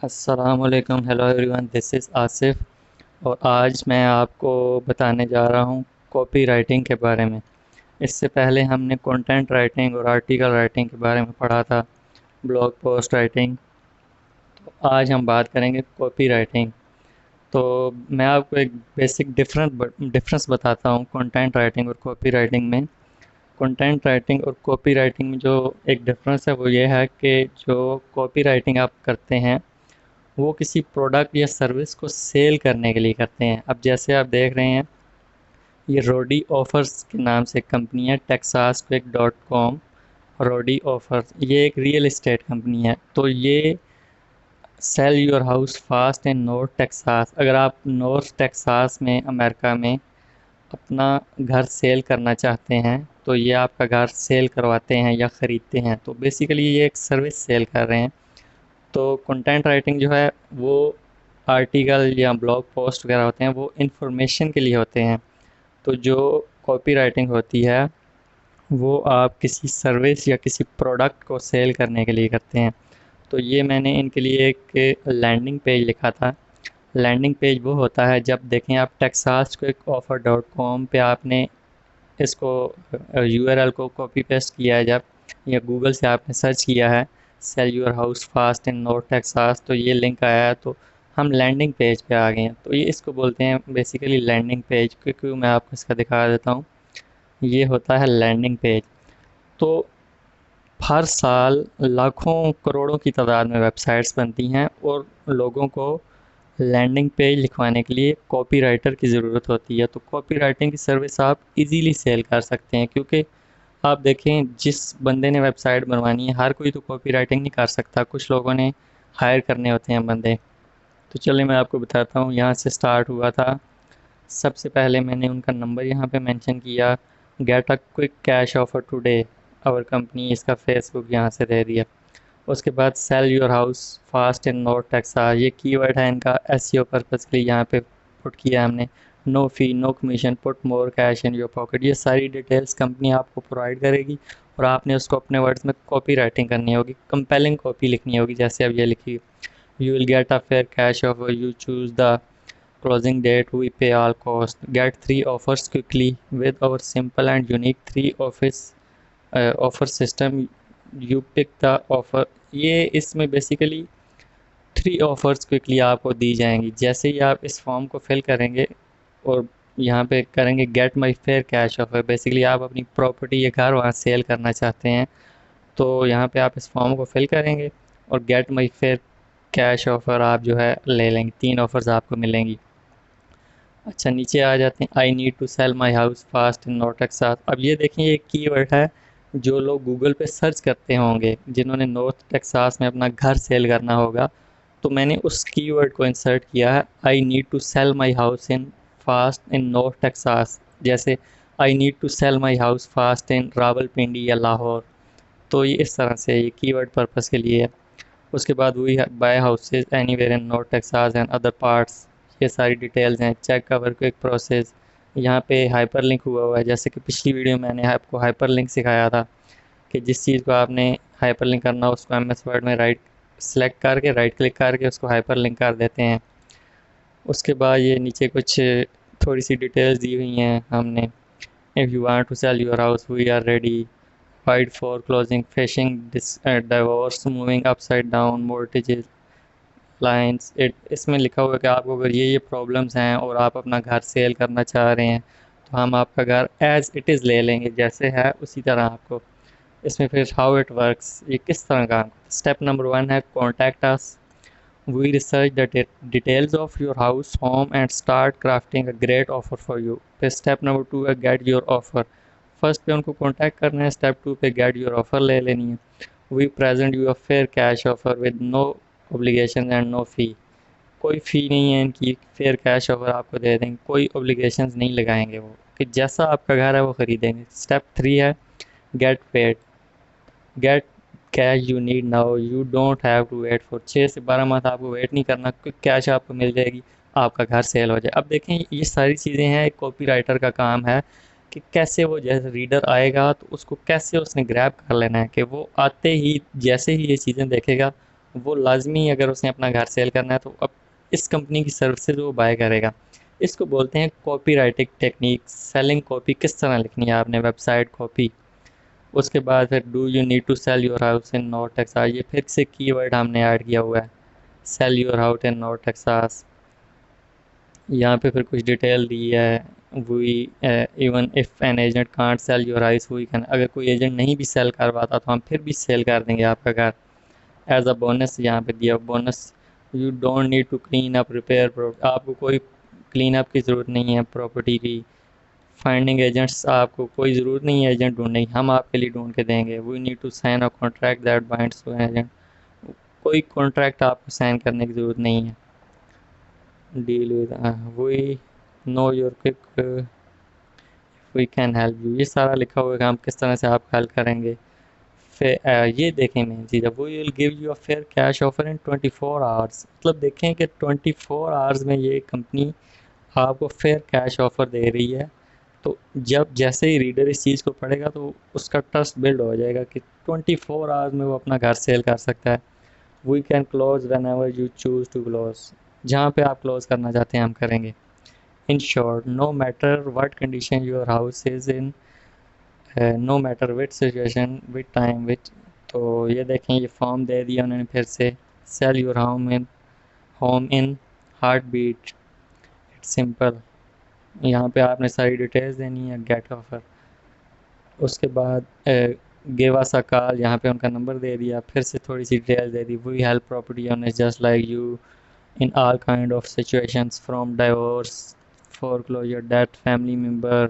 अस्सलामुअलैकुम, hello everyone, this is Asif. और आज मैं आपको बताने जा रहा हूँ कॉपी राइटिंग के बारे में। इससे पहले हमने कंटेंट राइटिंग और आर्टिकल राइटिंग के बारे में पढ़ा था, ब्लॉग पोस्ट राइटिंग। तो आज हम बात करेंगे कॉपी राइटिंग। तो मैं आपको एक बेसिक डिफरेंस बताता हूँ कंटेंट राइटिंग और कॉपी राइटिंग में। कंटेंट राइटिंग और कॉपी राइटिंग में जो एक डिफरेंस है वो ये है कि जो कॉपी राइटिंग आप करते हैं वो किसी प्रोडक्ट या सर्विस को सेल करने के लिए करते हैं। अब जैसे आप देख रहे हैं, ये रोडी ऑफर्स के नाम से कंपनी है, टेक्सास क्विक डॉट कॉम। रोडी ऑफर्स ये एक रियल एस्टेट कंपनी है। तो ये sell your house fast in north Texas. अगर आप नॉर्थ टेक्सास में अमेरिका में अपना घर सेल करना चाहते हैं तो ये आपका घर सेल करवाते हैं या ख़रीदते हैं। तो बेसिकली ये एक सर्विस सेल कर रहे हैं। तो कंटेंट राइटिंग जो है वो आर्टिकल या ब्लॉग पोस्ट वगैरह होते हैं, वो इन्फॉर्मेशन के लिए होते हैं। तो जो कॉपी राइटिंग होती है वो आप किसी सर्विस या किसी प्रोडक्ट को सेल करने के लिए करते हैं। तो ये मैंने इनके लिए एक लैंडिंग पेज लिखा था। लैंडिंग पेज वो होता है, जब देखें आप टेक्सास को एक ऑफ़र डॉट कॉम पर आपने इसको यूआरएल को कॉपी पेस्ट किया है, जब या गूगल से आपने सर्च किया है sell your house fast in north Texas, तो ये लिंक आया है, तो हम लैंडिंग पेज पे आ गए हैं। तो ये इसको बोलते हैं बेसिकली लैंडिंग पेज। क्योंकि मैं आपको इसका दिखा देता हूँ, ये होता है लैंडिंग पेज। तो हर साल लाखों करोड़ों की तादाद में वेबसाइट्स बनती हैं और लोगों को लैंडिंग पेज लिखवाने के लिए कॉपी राइटर की ज़रूरत होती है। तो कॉपी राइटिंग की सर्विस आप इजीली सेल कर सकते हैं, क्योंकि आप देखें जिस बंदे ने वेबसाइट बनवानी है, हर कोई तो कॉपी राइटिंग नहीं कर सकता, कुछ लोगों ने हायर करने होते हैं बंदे। तो चलिए मैं आपको बताता हूँ, यहाँ से स्टार्ट हुआ था। सबसे पहले मैंने उनका नंबर यहाँ पे मेंशन किया, get a quick cash offer today our company, इसका फेसबुक यहाँ से दे दिया। उसके बाद sell your house fast in north Texas, ये कीवर्ड है इनका एसईओ पर्पज़ के लिए यहाँ पे पुट किया हमने। No fee no commission, put more cash in your pocket, ये सारी डिटेल्स कंपनी आपको प्रोवाइड करेगी और आपने उसको अपने वर्ड्स में कॉपी राइटिंग करनी होगी, कंपेलिंग कॉपी लिखनी होगी। जैसे अब ये लिखी, you will get a fair cash offer, you choose the closing date, we pay all cost, get 3 offers quickly with our simple and unique 3 office offer system, you pick the offer. ये इसमें basically 3 offers quickly आपको दी जाएंगी। जैसे ही आप इस form को fill करेंगे और यहाँ पे करेंगे get my fair cash offer, basically आप अपनी प्रॉपर्टी या घर वहाँ सेल करना चाहते हैं, तो यहाँ पे आप इस फॉर्म को फिल करेंगे और get my fair cash offer आप जो है ले लेंगे। 3 ऑफ़र्स आपको मिलेंगी। अच्छा, नीचे आ जाते हैं, I need to sell my house fast in north Texas. अब ये देखें, ये कीवर्ड है जो लोग गूगल पे सर्च करते होंगे, जिन्होंने नॉर्थ टेक्सास में अपना घर सेल करना होगा। तो मैंने उस कीवर्ड को इंसर्ट किया है, I need to sell my house in fast in north Texas. जैसे I need to sell my house fast in Rawalpindi या लाहौर। तो ये इस तरह से ये कीवर्ड पर्पस के लिए है। उसके बाद we buy houses anywhere in north Texas and other parts, ये सारी डिटेल्स हैं। चेक कवर क्विक प्रोसेस, यहाँ पे हाइपर लिंक हुआ है। जैसे कि पिछली वीडियो मैंने आपको हाइपर लिंक सिखाया था कि जिस चीज़ को आपने हाइपर लिंक करना हो उसको एम एस वर्ड में राइट सेलेक्ट करके राइट क्लिक करके उसको हाइपर लिंक कर देते हैं। उसके बाद ये नीचे कुछ थोड़ी सी डिटेल्स दी हुई हैं हमने। If you want to sell your house we are ready, wide for closing, fishing, divorce, moving upside down, mortgages, lines. It इसमें लिखा हुआ है कि आपको अगर ये प्रॉब्लम्स हैं और आप अपना घर सेल करना चाह रहे हैं तो हम आपका घर एज़ इट इज़ ले लेंगे, जैसे है उसी तरह आपको। इसमें फिर हाउ इट वर्क्स, ये किस तरह काम। स्टेप नंबर 1 है contact us, we research the details of your house home and start crafting a great offer for you. फिर स्टेप नंबर 2 है गेट योर ऑफर। फर्स्ट पे उनको कॉन्टैक्ट करना है, स्टेप 2 पे गेट योर ऑफर ले लेनी है। We present you a fair cash offer with no obligation and no fee, कोई फ़ी नहीं है इनकी, फेयर कैश ऑफर आपको दे देंगे, कोई ओब्लिगेशंस नहीं लगाएंगे वो, कि जैसा आपका घर है वो ख़रीदेंगे। स्टेप 3 है get paid, get cash you need now, you don't have to wait for 6 से 12 मंथ, आपको वेट नहीं करना, क्विक कैश आपको मिल जाएगी, आपका घर सेल हो जाए। अब देखें, ये सारी चीज़ें हैं, एक कॉपी राइटर का काम है कि कैसे वो, जैसे रीडर आएगा तो उसको कैसे उसने ग्रैब कर लेना है कि वो आते ही जैसे ही ये चीज़ें देखेगा वो लाजमी अगर उसने अपना घर सेल करना है तो अब इस कंपनी की सर्विसेज वो बाय करेगा। इसको बोलते हैं copy writing technique. Selling copy किस तरह लिखनी है आपने, वेबसाइट कॉपी। उसके बाद फिर do you need to sell your house in north Texas, ये फिर से कीवर्ड हमने ऐड किया हुआ है, sell your house in north Texas. यहाँ पे फिर कुछ डिटेल दी है। We even if an agent can't sell your house we can, अगर कोई एजेंट नहीं भी सेल कर पाता तो हम फिर भी सेल कर देंगे आपका घर। एज अ बोनस यहाँ पे दिया bonus, you don't need to clean up repair, आपको कोई क्लीन अप की ज़रूरत नहीं है प्रॉपर्टी की। फाइंडिंग एजेंट्स, आपको कोई ज़रूरत नहीं है एजेंट ढूंढने की, हम आपके लिए ढूंढ के देंगे। We need to sign a contract that binds to agent, कोई कॉन्ट्रैक्ट आपको साइन करने की ज़रूरत नहीं है। Deal with we know your quick we can help you, ये सारा लिखा हुआ है कि हम किस तरह से आपका हेल्प करेंगे। फिर ये देखें मेन चीज़ है, वो will give you a fair cash offer in 24 hours, मतलब देखें कि 24 आवर्स में ये कंपनी आपको फेयर कैश ऑफर दे रही है। तो जब जैसे ही रीडर इस चीज़ को पढ़ेगा तो उसका ट्रस्ट बिल्ड हो जाएगा कि 24 आवर्स में वो अपना घर सेल कर सकता है। We can close whenever you choose to close, जहाँ पे आप क्लोज करना चाहते हैं हम करेंगे। In short, no matter what condition your house is in, no matter which situation which time which. तो ये देखें ये फॉर्म दे दिया उन्होंने फिर से, sell your home in heartbeat, it's simple. यहाँ पे आपने सारी डिटेल्स देनी है, गेट ऑफर। उसके बाद गिव अस अ कॉल, यहाँ पे उनका नंबर दे दिया, फिर से थोड़ी सी डिटेल दे दी। We help property owners just like you in all kind of situations from divorce, foreclosure, death, family member,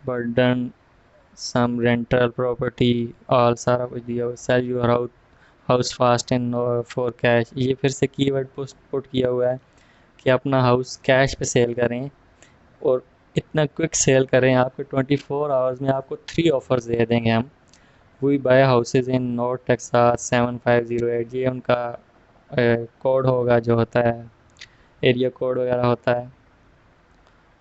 burden, some rental property, all सारा कुछ दिया हुआ। sell your house fast and for cash, ये फिर से keyword put किया हुआ है कि अपना हाउस कैश पे सेल करें और इतना क्विक सेल करें, आपके 24 आवर्स में आपको 3 ऑफर्स दे देंगे हम। We buy houses in north Texas 7508, ये उनका कोड होगा जो होता है, एरिया कोड वगैरह होता है।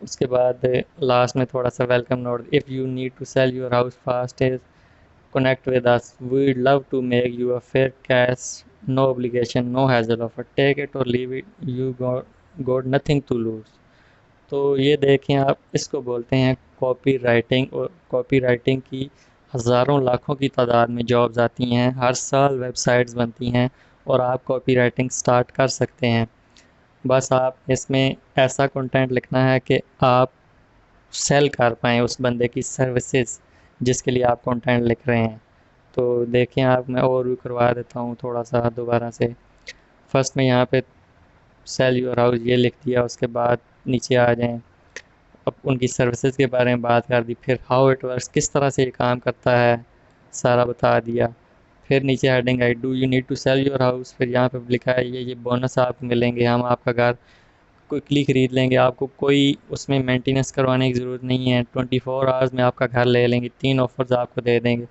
उसके बाद लास्ट में थोड़ा सा welcome note, if you need to sell your house fast is connect with us, we love to make you a fair cash, no obligation, no hassle offer, take it or leave it, you got nothing to lose. तो ये देखें आप, इसको बोलते हैं copy writing. और copy writing की हज़ारों लाखों की तादाद में जॉब्स आती हैं, हर साल वेबसाइट्स बनती हैं और आप कॉपी राइटिंग स्टार्ट कर सकते हैं। बस आप इसमें ऐसा कंटेंट लिखना है कि आप सेल कर पाएँ उस बंदे की सर्विसेज जिसके लिए आप कंटेंट लिख रहे हैं। तो देखें आप, मैं और भी करवा देता हूँ थोड़ा सा दोबारा से। फर्स्ट में यहाँ पे सेल योर हाउस ये लिख दिया, उसके बाद नीचे आ जाएं, अब उनकी सर्विसेज के बारे में बात कर दी, फिर हाउ इट वर्क्स, किस तरह से ये काम करता है सारा बता दिया। फिर नीचे हेडिंग आई, do you need to sell your house, फिर यहाँ पे लिखा है ये बोनस आपको मिलेंगे, हम आपका घर क्विकली ख़रीद लेंगे, आपको कोई उसमें मेंटेनेंस करवाने की ज़रूरत नहीं है, 24 आवर्स में आपका घर ले लेंगे, 3 ऑफर्स आपको दे देंगे।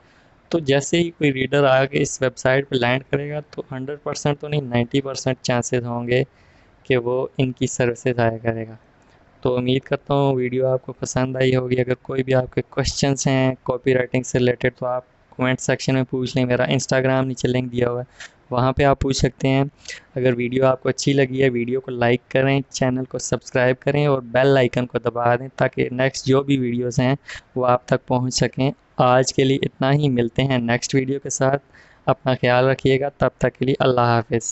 तो जैसे ही कोई रीडर आके इस वेबसाइट पे लैंड करेगा तो 100% तो नहीं, 90% चांसेस होंगे कि वो इनकी सर्विसेज आया करेगा। तो उम्मीद करता हूँ वीडियो आपको पसंद आई होगी। अगर कोई भी आपके क्वेश्चंस हैं कॉपी राइटिंग से रिलेटेड तो आप कमेंट सेक्शन में पूछ लें, मेरा इंस्टाग्राम नीचे लिंक दिया हुआ है, वहाँ पे आप पूछ सकते हैं। अगर वीडियो आपको अच्छी लगी है, वीडियो को लाइक करें, चैनल को सब्सक्राइब करें और बेल आइकन को दबा दें ताकि नेक्स्ट जो भी वीडियोस हैं वो आप तक पहुँच सकें। आज के लिए इतना ही, मिलते हैं नेक्स्ट वीडियो के साथ। अपना ख्याल रखिएगा, तब तक के लिए अल्लाह हाफिज़।